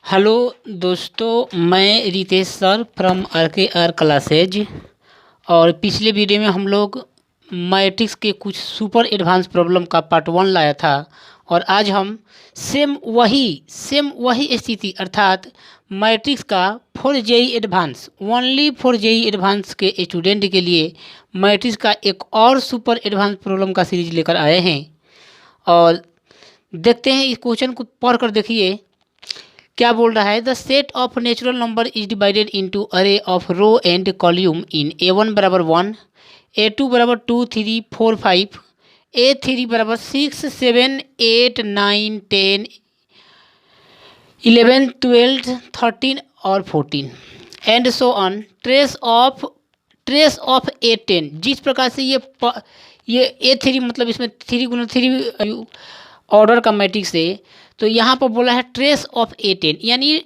Hello दोस्तों, मैं Ritesh sir from RKR classes. और पिछले वीडियो में हम लोग मैट्रिक्स के कुछ सुपर एडवांस प्रॉब्लम का पार्ट 1 लाया था। और आज हम सेम वही स्थिति अर्थात मैट्रिक्स का for JEE advance, only for JEE advance के स्टूडेंट के लिए मैट्रिक्स का एक और सुपर एडवांस प्रॉब्लम का सीरीज लेकर आए हैं। और देखते हैं, इस क्वेश्चन को पढ़ कर देखिए क्या बोल रहा है। The set of natural number is divided into array of row and column in A1 बराबर 1, A2 बराबर 2 3 4 5, A3 बराबर 6 7 8 9 10 11 12 13 और 14 and so on. Trace of A10। जिस प्रकार से ये A3 मतलब इसमें 3 गुना 3 ऑर्डर का मैट्रिक्स है, तो यहाँ पर बोला है ट्रेस ऑफ A10 यानी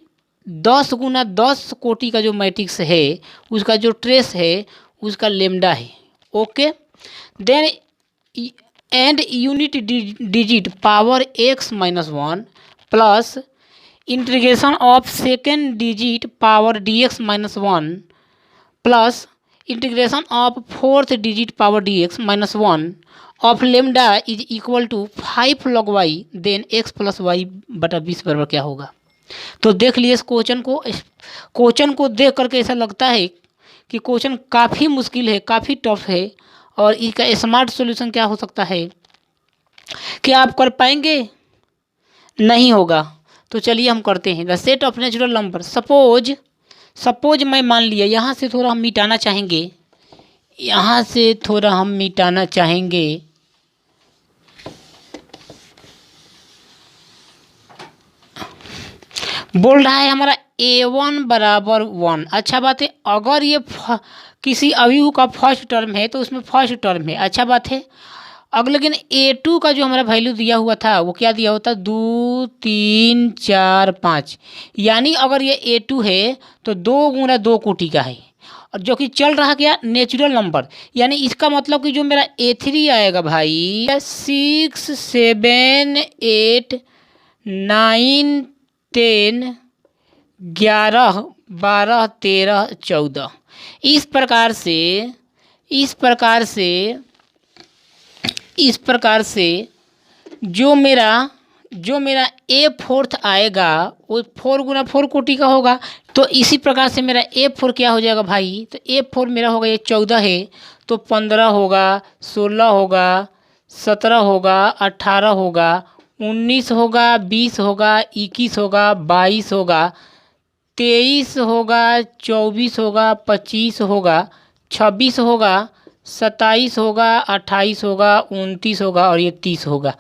10 गुना 10 कोटि का जो मैट्रिक्स है उसका जो ट्रेस है उसका लेमडा है। Okay, then and unit digit power x minus 1 plus integration of second digit power dx minus 1 plus integration of fourth digit power dx minus 1 of lambda is equal to 5 log y, देन x plus y बटा 20 बराबर क्या होगा। तो देख लिए इस question को देख करके ऐसा लगता है कि क्वेश्चन काफ़ी मुश्किल है, काफ़ी टफ है। और इसका स्मार्ट सॉल्यूशन क्या हो सकता है, क्या आप कर पाएंगे? नहीं होगा। तो चलिए हम करते हैं। The set of natural number, suppose मैं मान लिया, यहाँ से थोड़ा हम मिटाना चाहेंगे, बोल रहा है हमारा A1 बराबर 1। अच्छा बात है, अगर ये किसी अवयव का फर्स्ट टर्म है तो उसमें फर्स्ट टर्म है, अच्छा बात है। अगर लेकिन A2 का जो हमारा वैल्यू दिया हुआ था वो क्या दिया होता, 2 3 4 5, यानी अगर ये A2 है तो 2 गुना 2 कोटि का है, और जो कि चल रहा क्या, नेचुरल नंबर। यानी इसका मतलब कि जो मेरा A3 आएगा भाई 6 7 8 9 10 11 12 13 14। इस प्रकार से जो मेरा A4 आएगा वो 4 गुना 4 कोटि का होगा। तो इसी प्रकार से मेरा A4 क्या हो जाएगा भाई, तो A4 मेरा होगा, ये 14 है तो 15 होगा, 16 होगा, 17 होगा, 18 होगा, 19 होगा, 20 होगा, 21 होगा, 22 होगा, 23 होगा, 24 होगा, 25 होगा, 26 होगा, 27 होगा, 28 होगा, 29 होगा और ये 30 होगा।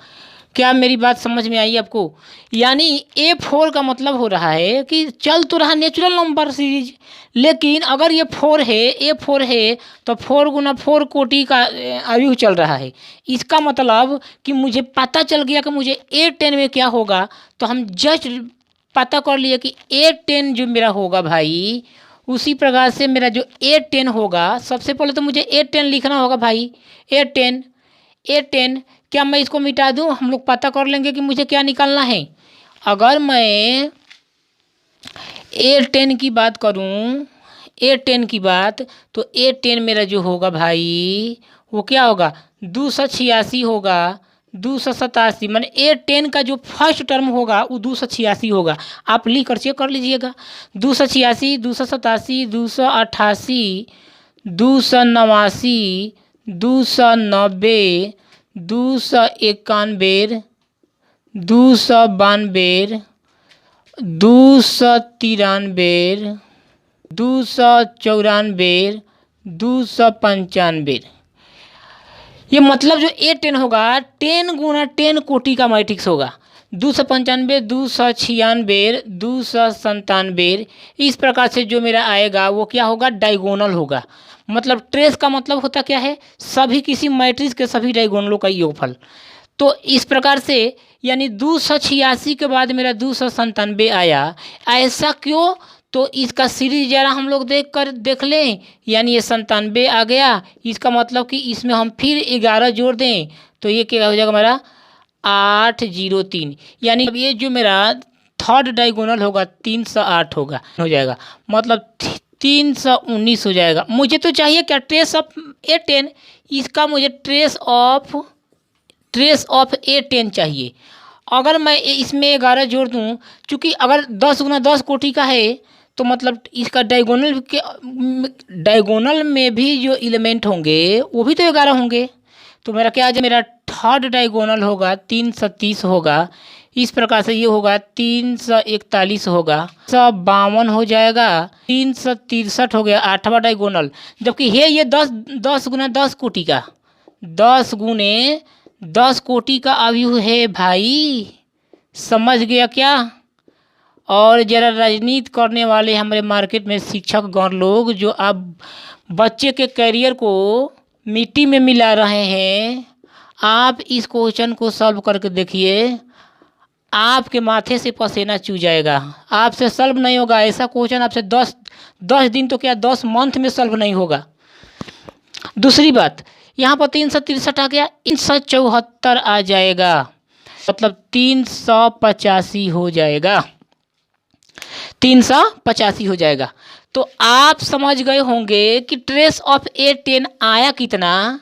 क्या मेरी बात समझ में आई आपको? यानी A4 का मतलब हो रहा है कि चल तो रहा नेचुरल नंबर सीरीज, लेकिन अगर ये A4 है तो 4 गुना 4 कोटि का अवयव चल रहा है। इसका मतलब कि मुझे पता चल गया कि मुझे A10 में क्या होगा, तो हम जस्ट पता कर लिए कि A10 जो मेरा होगा भाई, उसी प्रकार से मेरा जो A10 होगा, सबसे पहले तो मुझे A10 लिखना होगा भाई। A10 क्या मैं इसको मिटा दूं, हम लोग पता कर लेंगे कि मुझे क्या निकालना है। अगर मैं A10 की बात करूं, तो A10 मेरा जो होगा भाई वो क्या होगा, 286 होगा, 287, मैंने A10 का जो फर्स्ट टर्म होगा वो 286 होगा। आप लिख कर चेक कर लीजिएगा, 286 287 288 289 290 291 292 293 294 295। ये मतलब जो A10 होगा 10 गुना 10 कोटि का मैट्रिक्स होगा, 295 296 297। इस प्रकार से जो मेरा आएगा वो क्या होगा, डायगोनल होगा। मतलब ट्रेस का मतलब होता क्या है, सभी किसी मैट्रिक्स के सभी डायगोनलों का योगफल। तो इस प्रकार से यानी 286 के बाद मेरा 297 आया। ऐसा क्यों, तो इसका सीरीज जरा हम लोग देख लें। यानी ये 97 आ गया, इसका मतलब कि इसमें हम फिर 11 जोड़ दें तो ये क्या हो जाएगा हमारा 803। यानी अब ये जो मेरा थर्ड डायगोनल होगा 308 होगा, हो जाएगा, मतलब 319 हो जाएगा। मुझे तो चाहिए क्या, ट्रेस ऑफ A10, इसका मुझे ट्रेस ऑफ A10 चाहिए। अगर मैं इसमें 11 जोड़ दूं, चूँकि अगर 10 गुना 10 कोटि का है तो मतलब इसका डायगोनल में भी जो एलिमेंट होंगे वो भी तो 11 होंगे। तो मेरा क्या आ जाए, मेरा थर्ड डायगोनल होगा 330 होगा। इस प्रकार से ये होगा 341 होगा, 152 हो जाएगा, 363 हो गया आठवां डायगोनल। जबकि है ये 10 गुना 10 कोटि का, 10 गुने 10 कोटि का अवयव है भाई, समझ गया क्या। और जरा राजनीति करने वाले हमारे मार्केट में शिक्षक गण लोग जो अब बच्चे के करियर को मिट्टी में मिला रहे हैं, आप इस क्वेश्चन को सॉल्व करके देखिए, आपके माथे से पसीना चू जाएगा। आपसे सॉल्व नहीं होगा ऐसा क्वेश्चन, आपसे 10 दिन तो क्या 10 मंथ में सॉल्व नहीं होगा। दूसरी बात, यहाँ पर 363 आ गया, 374 आ जाएगा, मतलब 385 हो जाएगा, 385 हो जाएगा। तो आप समझ गए होंगे कि ट्रेस ऑफ A10 आया कितना,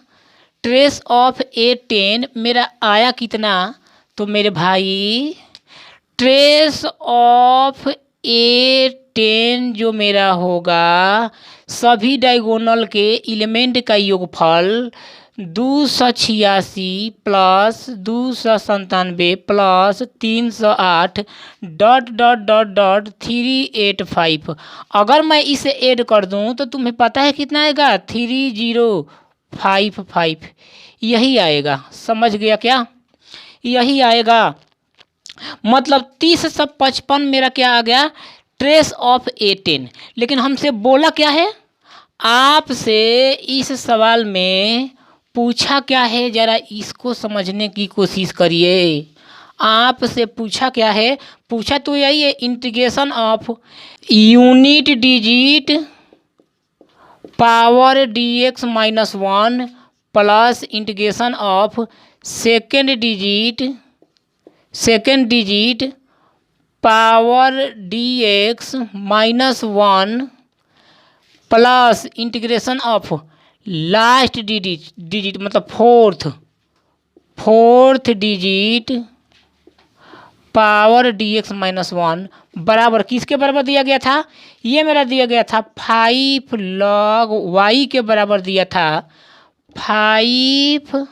ट्रेस ऑफ A10 मेरा आया कितना। तो मेरे भाई ट्रेस ऑफ A10 जो मेरा होगा, सभी डायगोनल के एलिमेंट का योगफल 286 plus 297 plus 308 dot dot dot dot 385। अगर मैं इसे ऐड कर दूं तो तुम्हें पता है कितना आएगा, 3055, यही आएगा। समझ गया क्या, यही आएगा। मतलब 3055 मेरा क्या आ गया, ट्रेस ऑफ A10। लेकिन हमसे बोला क्या है, आपसे इस सवाल में पूछा क्या है, जरा इसको समझने की कोशिश करिए। आपसे पूछा क्या है, पूछा तो यही है, integration of unit digit power dx minus 1 plus integration of second digit power dx minus 1 plus integration of last digit मतलब fourth digit power dx minus 1 बराबर किसके बराबर दिया गया था, ये मेरा दिया गया था 5 log y के बराबर दिया था, 5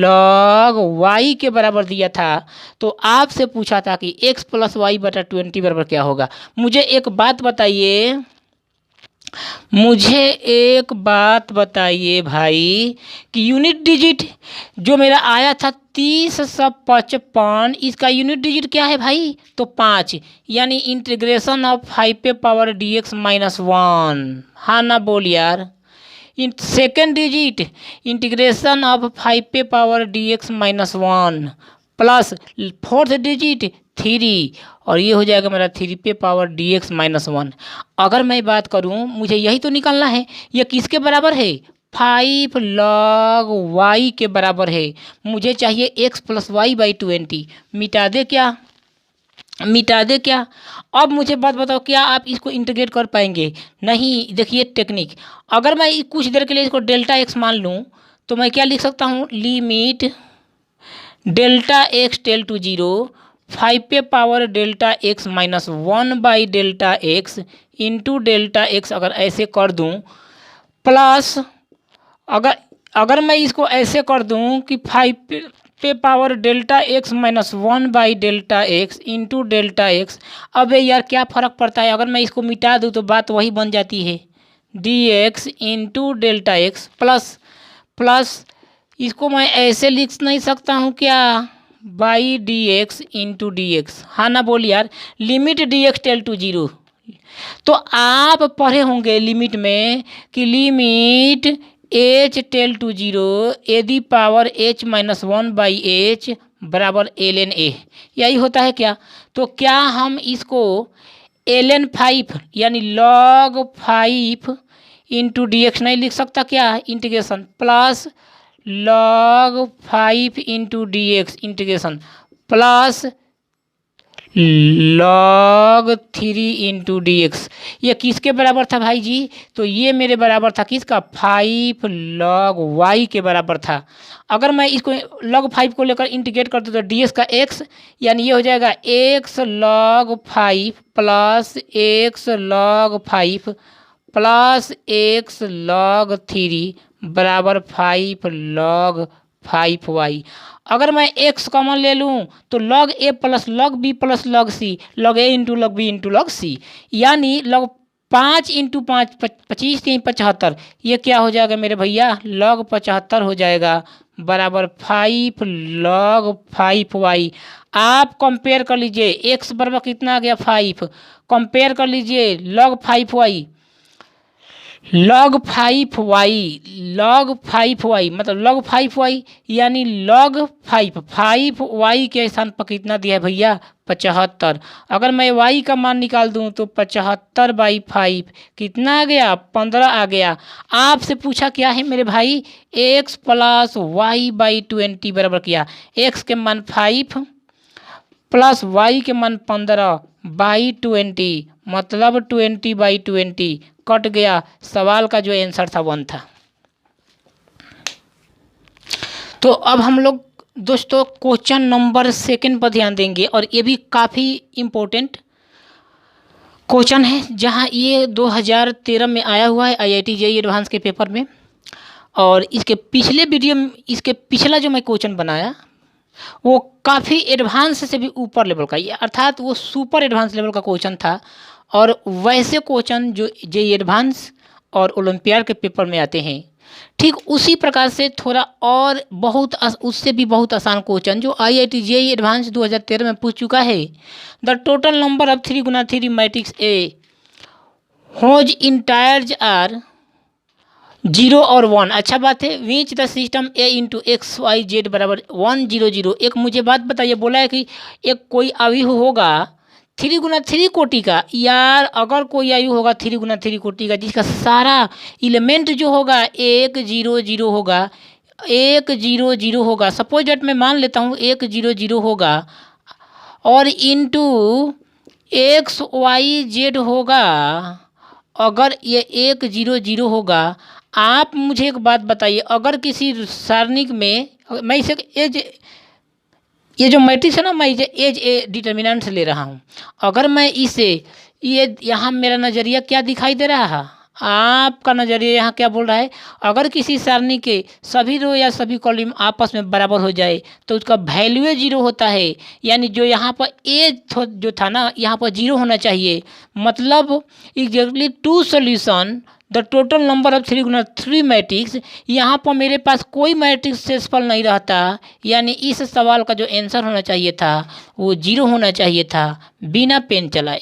log y के बराबर दिया था। तो आपसे पूछा था कि x प्लस वाई बटा 20 बराबर क्या होगा। मुझे एक बात बताइए भाई कि यूनिट डिजिट जो मेरा आया था 3055, इसका यूनिट डिजिट क्या है भाई, तो 5, यानी इंटीग्रेशन ऑफ 5 पे पावर dx माइनस 1। हाँ ना बोल यार। सेकेंड डिजिट इंटीग्रेशन ऑफ 5 पे power dx minus 1 plus fourth digit 3, और ये हो जाएगा मेरा 3 पे पावर dx माइनस 1। अगर मैं बात करूं, मुझे यही तो निकालना है, ये किसके बराबर है, 5 log y के बराबर है। मुझे चाहिए x प्लस वाई बाई 20। मिटा दे क्या। अब मुझे बात बताओ, क्या आप इसको इंटीग्रेट कर पाएंगे, नहीं। देखिए टेक्निक, अगर मैं कुछ देर के लिए इसको डेल्टा x मान लूँ तो मैं क्या लिख सकता हूँ, लिमिट डेल्टा x टेल टू 0 5 पे power delta x minus 1 by delta x into delta x, अगर ऐसे कर दूं, प्लस अगर मैं इसको ऐसे कर दूं कि 5 पे power delta x minus 1 by delta x into delta x। अब यार क्या फ़र्क पड़ता है, अगर मैं इसको मिटा दूं तो बात वही बन जाती है, dx into delta x plus इसको मैं ऐसे लिख नहीं सकता हूँ क्या, बाई dx इंटू dx। हाँ ना बोल यार, लिमिट dx टेल टू 0। तो आप पढ़े होंगे लिमिट में कि लिमिट h टेल टू 0 यदि power h minus 1 by h बराबर ln a, यही होता है क्या। तो क्या हम इसको ln 5 यानी log 5 इंटू dx नहीं लिख सकता क्या, integration plus log 5 into dx integration plus log 3 into D x. ये किसके बराबर था भाई जी? तो ये मेरे बराबर था किसका? 5 log y के बराबर था। अगर मैं इसको log 5 को लेकर इंटीग्रेट कर दूँ तो डी एक्स का x, यानी ये हो जाएगा x log 5 plus x log 5 plus x log 3 बराबर 5 log 5y। अगर मैं x कॉमन ले लूँ तो log a plus log b plus log c, log a into log b into log c, यानी log 5 इंटू 5 25 3 75, ये क्या हो जाएगा मेरे भैया? log 75 हो जाएगा बराबर 5 log 5y। आप कंपेयर कर लीजिए, x बराबर कितना आ गया? 5। कंपेयर कर लीजिए log 5y log 5y मतलब log 5y, यानी log 5y के स्थान पर कितना दिया है भैया? 75। अगर मैं y का मान निकाल दूं तो 75/5 कितना आ गया? 15 आ गया। आपसे पूछा क्या है मेरे भाई? x प्लस y/20 बराबर किया। x के मान 5 प्लस y के मान 15/20 मतलब 20/20 कट गया। सवाल का जो आंसर था 1 था। तो अब हम लोग दोस्तों क्वेश्चन नंबर 2 पर ध्यान देंगे, और ये भी काफ़ी इम्पोर्टेंट क्वेश्चन है, जहां ये 2013 में आया हुआ है IIT JEE एडवांस के पेपर में। और इसके पिछले वीडियो में, इसके पिछला जो मैं क्वेश्चन बनाया वो काफ़ी एडवांस से भी ऊपर लेवल का, अर्थात वो सुपर एडवांस लेवल का क्वेश्चन था। और वैसे क्वेश्चन जो JEE एडवांस और ओलंपियाड के पेपर में आते हैं, ठीक उसी प्रकार से थोड़ा और उससे भी बहुत आसान क्वेश्चन जो IIT JEE एडवांस 2013 में पूछ चुका है। The total number of 3x3 matrix A whose integers are 0 और 1। अच्छा बात है। Which the system A into X Y Z बराबर 1 0 0। एक मुझे बात बताइए, बोला है कि एक कोई अवयव होगा 3x3 कोटि का। यार अगर कोई अवयव होगा 3x3 कोटि का जिसका सारा एलिमेंट जो होगा 1 0 0 होगा, 1 0 0 होगा, सपोज डेट मैं मान लेता हूँ 1 0 0 होगा, और इंटू एक्स वाई जेड होगा, अगर ये 1 0 0 होगा। आप मुझे एक बात बताइए, अगर किसी सारणिक में मैं इसे एज, ये जो मैट्रिक्स है ना, मैं इसे एज ए डिटर्मिनेंट से ले रहा हूँ। अगर मैं इसे ये यहाँ मेरा नज़रिया क्या दिखाई दे रहा है? आपका नज़रिया यहाँ क्या बोल रहा है? अगर किसी सारणी के सभी रो या सभी कॉलम आपस में बराबर हो जाए तो उसका वैल्यू 0 होता है, यानी जो यहाँ पर एज जो था ना, यहाँ पर 0 होना चाहिए। मतलब exactly 2 solution the total number of 3x3 matrix. यहाँ पर मेरे पास कोई मैट्रिक्स शेषफल नहीं रहता, यानी इस सवाल का जो आंसर होना चाहिए था वो 0 होना चाहिए था, बिना पेन चलाए।